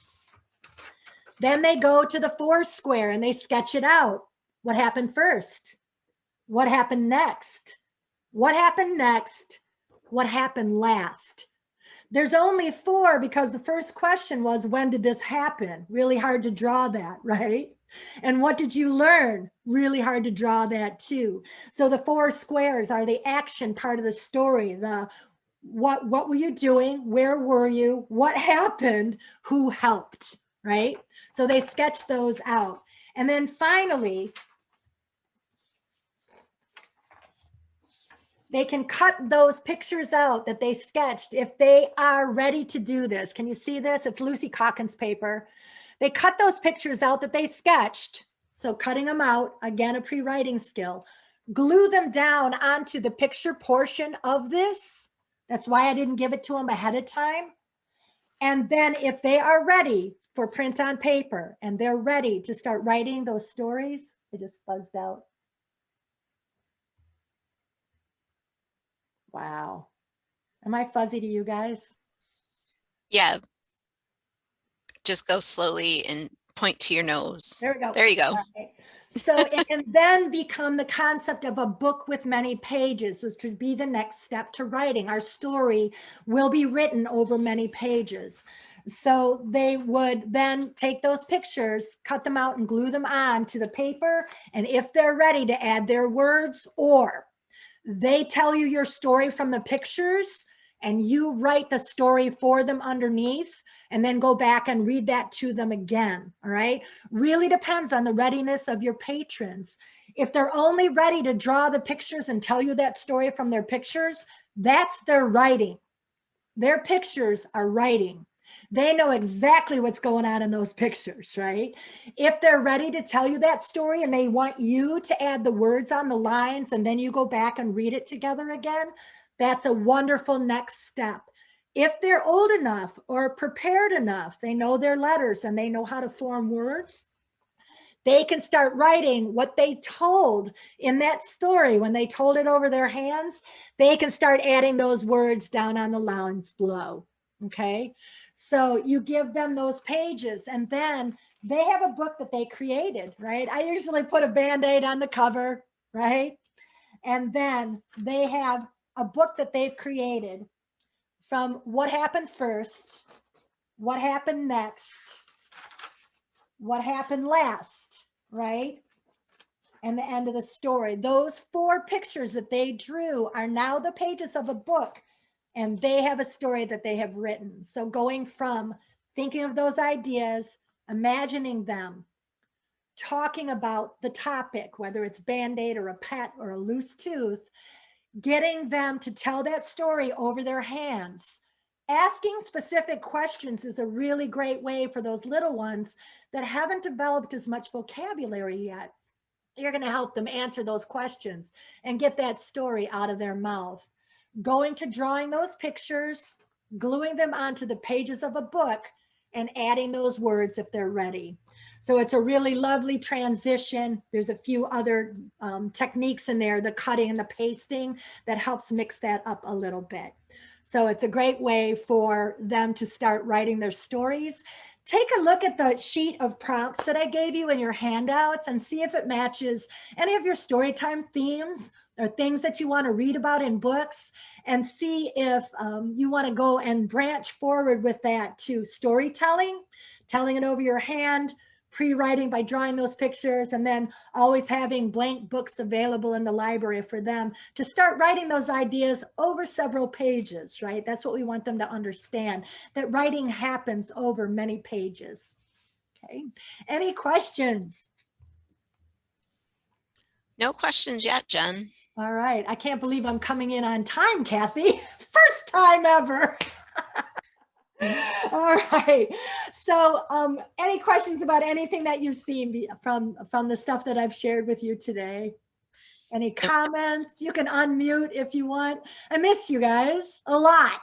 Then they go to the 4 square and they sketch it out. What happened first? What happened next? What happened next? What happened last? There's only 4 because the first question was, when did this happen? Really hard to draw that, right? And what did you learn? Really hard to draw that too. So the 4 squares are the action part of the story. The what were you doing? Where were you? What happened? Who helped? Right? So they sketch those out. And then finally, they can cut those pictures out that they sketched if they are ready to do this. Can you see this? It's Lucy Calkins paper. They cut those pictures out that they sketched. So cutting them out, again, a pre-writing skill. Glue them down onto the picture portion of this. That's why I didn't give it to them ahead of time. And then if they are ready for print on paper and they're ready to start writing those stories, it just buzzed out. Wow. Am I fuzzy to you guys? Yeah. Just go slowly and point to your nose. There we go. There you go. Okay. So it can then become the concept of a book with many pages, which would be the next step to writing. Our story will be written over many pages. So they would then take those pictures, cut them out and glue them on to the paper. And if they're ready to add their words, or they tell you your story from the pictures and you write the story for them underneath and then go back and read that to them again, all right? Really depends on the readiness of your patrons. If they're only ready to draw the pictures and tell you that story from their pictures, that's their writing. Their pictures are writing. They know exactly what's going on in those pictures, right? If they're ready to tell you that story and they want you to add the words on the lines and then you go back and read it together again, that's a wonderful next step. If they're old enough or prepared enough, they know their letters and they know how to form words, they can start writing what they told in that story. When they told it over their hands, they can start adding those words down on the lines below, okay? So you give them those pages and then they have a book that they created, right? I usually put a Band-Aid on the cover, right? And then they have a book that they've created from what happened first, what happened next, what happened last, right? And the end of the story. Those 4 pictures that they drew are now the pages of a book, and they have a story that they have written. So going from thinking of those ideas, imagining them, talking about the topic, whether it's Band-Aid or a pet or a loose tooth, getting them to tell that story over their hands. Asking specific questions is a really great way for those little ones that haven't developed as much vocabulary yet. You're going to help them answer those questions and get that story out of their mouth. Going to drawing those pictures, gluing them onto the pages of a book, and adding those words if they're ready. So it's a really lovely transition. There's a few other techniques in there, the cutting and the pasting, that helps mix that up a little bit. So it's a great way for them to start writing their stories. Take a look at the sheet of prompts that I gave you in your handouts and see if it matches any of your storytime themes or things that you want to read about in books, and see if you want to go and branch forward with that to storytelling, telling it over your hand, pre-writing by drawing those pictures, and then always having blank books available in the library for them to start writing those ideas over several pages, right? That's what we want them to understand, that writing happens over many pages. Okay, any questions? No questions yet, Jen. All right, I can't believe I'm coming in on time, Kathy. First time ever. All right. So any questions about anything that you've seen from the stuff that I've shared with you today? Any comments? You can unmute if you want. I miss you guys a lot.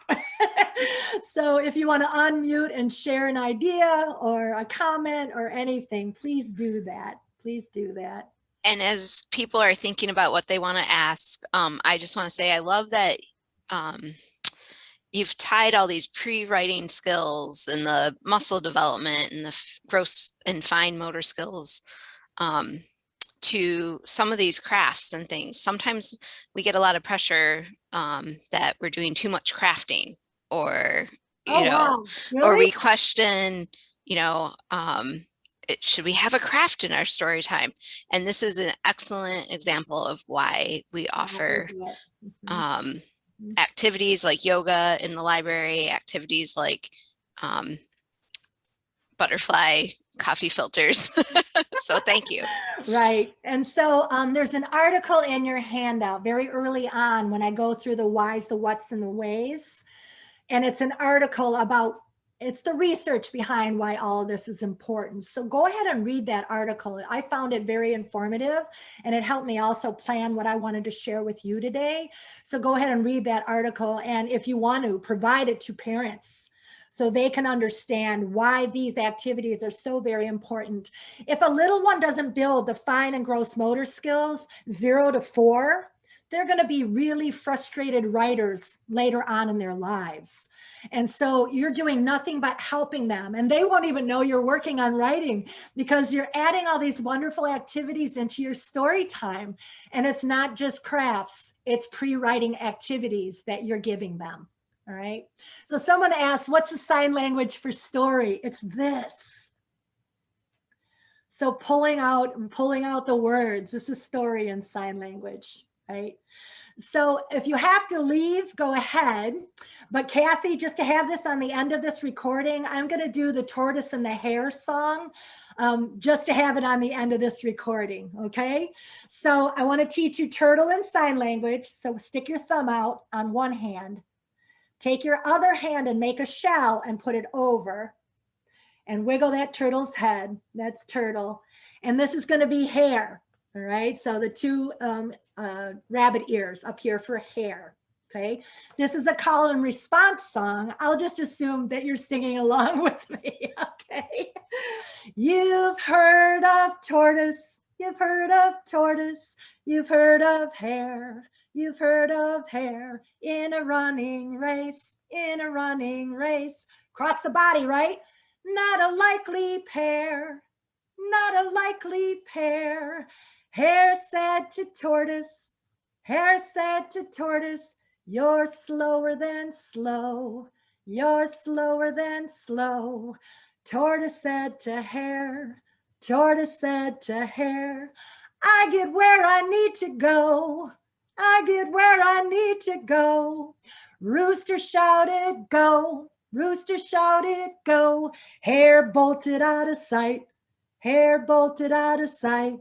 So if you want to unmute and share an idea or a comment or anything, please do that. Please do that. And as people are thinking about what they want to ask, I just want to say I love that you've tied all these pre-writing skills and the muscle development and the gross and fine motor skills to some of these crafts and things. Sometimes we get a lot of pressure that we're doing too much crafting, or Wow. Really? or we question, should we have a craft in our story time? And this is an excellent example of why we offer activities like yoga in the library, activities like butterfly coffee filters. So thank you. Right. And so there's an article in your handout very early on when I go through the whys, the whats, and the ways. And it's an article about, it's the research behind why all of this is important. So go ahead and read that article. I found it very informative, and it helped me also plan what I wanted to share with you today. So go ahead and read that article. And if you want to, provide it to parents so they can understand why these activities are so very important. If a little one doesn't build the fine and gross motor skills, 0 to 4, they're going to be really frustrated writers later on in their lives. And so you're doing nothing but helping them, and they won't even know you're working on writing because you're adding all these wonderful activities into your story time. And it's not just crafts, it's pre-writing activities that you're giving them. All right. So someone asked, what's the sign language for story? It's this. So pulling out the words, this is story in sign language, right? So if you have to leave, go ahead. But Kathy, just to have this on the end of this recording, I'm going to do the Tortoise and the Hare song just to have it on the end of this recording, okay? So I want to teach you turtle in sign language. So stick your thumb out on one hand. Take your other hand and make a shell and put it over. And wiggle that turtle's head. That's turtle. And this is going to be hare. All right, so the two rabbit ears up here for hare. Okay, this is a call and response song. I'll just assume that you're singing along with me. Okay, you've heard of tortoise, you've heard of tortoise, you've heard of hare, you've heard of hare in a running race, in a running race. Cross the body, right? Not a likely pair, not a likely pair. Hare said to tortoise, hare said to tortoise, you're slower than slow, you're slower than slow. Tortoise said to hare, tortoise said to hare, I get where I need to go, I get where I need to go. Rooster shouted, go, rooster shouted, go. Hare bolted out of sight, Hare bolted out of sight.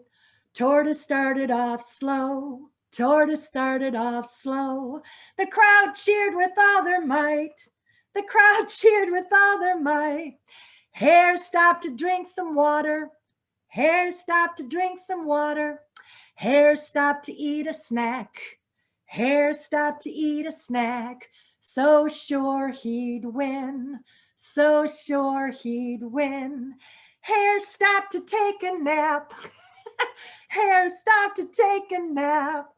Tortoise started off slow. Tortoise started off slow. The crowd cheered with all their might. The crowd cheered with all their might. Hare stopped to drink some water. Hare stopped to drink some water. Hare stopped to eat a snack. Hare stopped to eat a snack. So sure he'd win. So sure he'd win. Hare stopped to take a nap. Hare stopped to take a nap.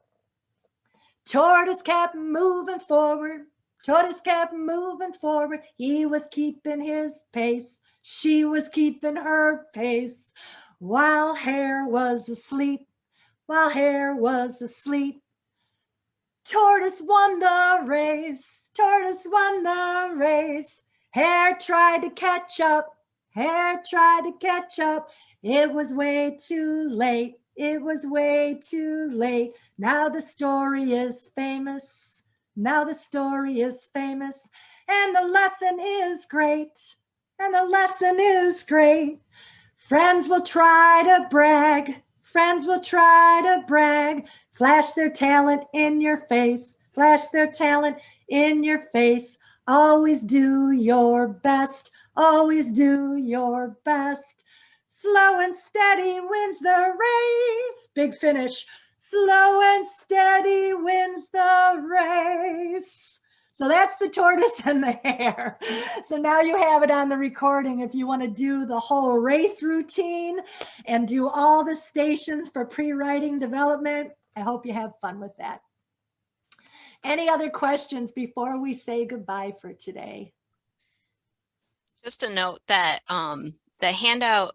Tortoise kept moving forward. Tortoise kept moving forward. He was keeping his pace. She was keeping her pace. While Hare was asleep. While Hare was asleep. Tortoise won the race. Tortoise won the race. Hare tried to catch up. Hare tried to catch up. It was way too late. It was way too late. Now the story is famous. Now the story is famous. And the lesson is great. And the lesson is great. Friends will try to brag. Friends will try to brag. Flash their talent in your face. Flash their talent in your face. Always do your best. Always do your best. Slow and steady wins the race. Big finish. Slow and steady wins the race. So that's the tortoise and the hare. So now you have it on the recording if you want to do the whole race routine and do all the stations for pre-writing development. I hope you have fun with that. Any other questions before we say goodbye for today? Just a note that the handout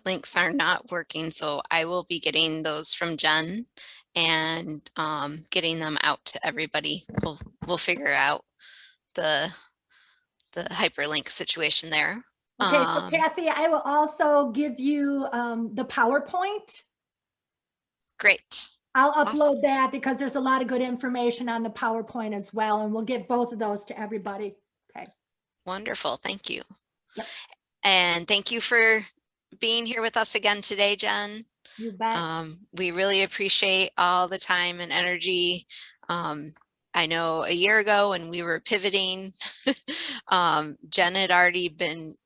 links are not working, so I will be getting those from Jen and getting them out to everybody. We'll figure out the hyperlink situation there. Okay, so Kathy, I will also give you the PowerPoint. Great. I'll upload Awesome. that because there's a lot of good information on the PowerPoint as well, and we'll get both of those to everybody. Okay. Wonderful. Thank you. Yep. And thank you for being here with us again today, Jen. You bet. We really appreciate all the time and energy. I know a year ago when we were pivoting, Jen had already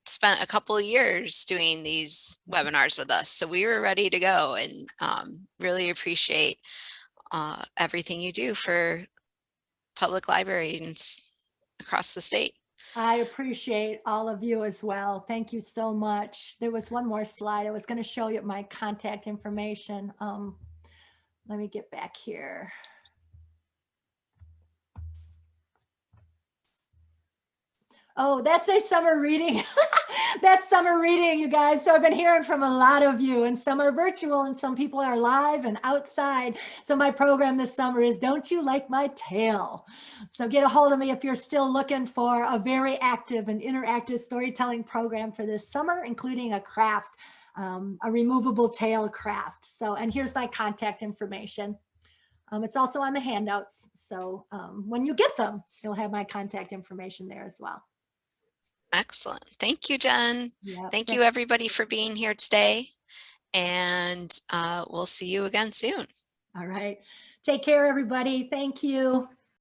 spent a couple of years doing these webinars with us. So we were ready to go, and really appreciate everything you do for public libraries across the state. I appreciate all of you as well. Thank you so much. There was one more slide. I was going to show you my contact information. Let me get back here. Oh, that's a summer reading. That's summer reading, you guys. So I've been hearing from a lot of you, and some are virtual and some people are live and outside. So my program this summer is Don't You Like My Tale? So get a hold of me if you're still looking for a very active and interactive storytelling program for this summer, including a craft, a removable tale craft. So, and here's my contact information. It's also on the handouts. So when you get them, you'll have my contact information there as well. Excellent. Thank you, Jen. Yep. Thank you, everybody, for being here today. And we'll see you again soon. All right. Take care, everybody. Thank you.